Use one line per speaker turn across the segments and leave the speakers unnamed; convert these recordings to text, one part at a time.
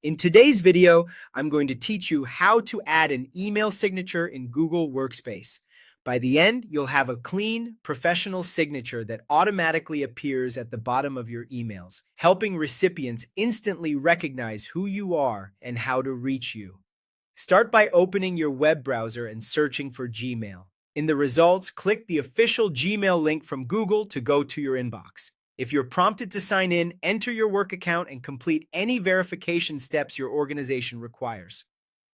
In today's video, I'm going to teach you how to add an email signature in Google Workspace. By the end, you'll have a clean, professional signature that automatically appears at the bottom of your emails, helping recipients instantly recognize who you are and how to reach you. Start by opening your web browser and searching for Gmail. In the results, click the official Gmail link from Google to go to your inbox. If you're prompted to sign in, enter your work account and complete any verification steps your organization requires.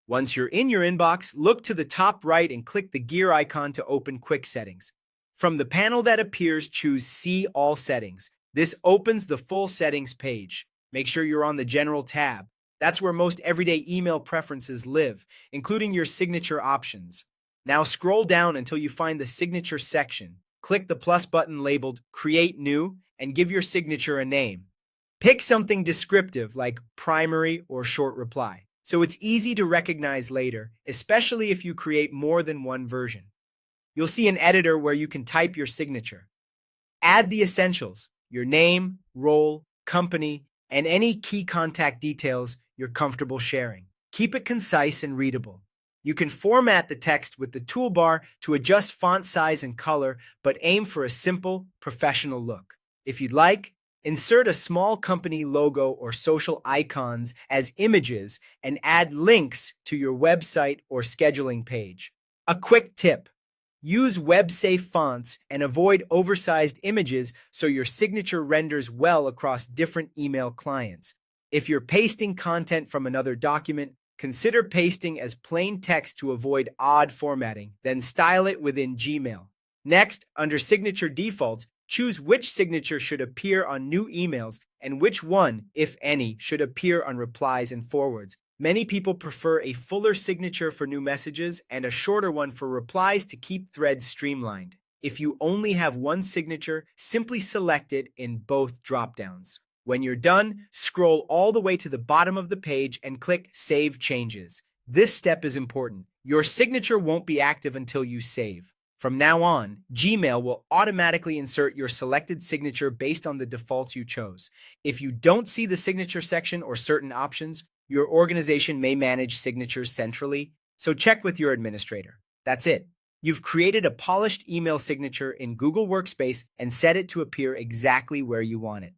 Once you're in your inbox, look to the top right and click the gear icon to open Quick Settings. From the panel that appears, choose See All Settings. This opens the full settings page. Make sure you're on the General tab. That's where most everyday email preferences live, including your signature options. Now scroll down until you find the Signature section. Click the plus button labeled Create New and give your signature a name. Pick something descriptive like primary or short reply, so it's easy to recognize later, especially if you create more than one version. You'll see an editor where you can type your signature. Add the essentials, your name, role, company, and any key contact details you're comfortable sharing. Keep it concise and readable. You can format the text with the toolbar to adjust font size and color, but aim for a simple, professional look. If you'd like, insert a small company logo or social icons as images and add links to your website or scheduling page. A quick tip: use web-safe fonts and avoid oversized images so your signature renders well across different email clients. If you're pasting content from another document, consider pasting as plain text to avoid odd formatting, then style it within Gmail. Next, under Signature Defaults, choose which signature should appear on new emails and which one, if any, should appear on replies and forwards. Many people prefer a fuller signature for new messages and a shorter one for replies to keep threads streamlined. If you only have one signature, simply select it in both dropdowns. When you're done, scroll all the way to the bottom of the page and click Save Changes. This step is important. Your signature won't be active until you save. From now on, Gmail will automatically insert your selected signature based on the defaults you chose. If you don't see the signature section or certain options, your organization may manage signatures centrally, so check with your administrator. That's it. You've created a polished email signature in Google Workspace and set it to appear exactly where you want it.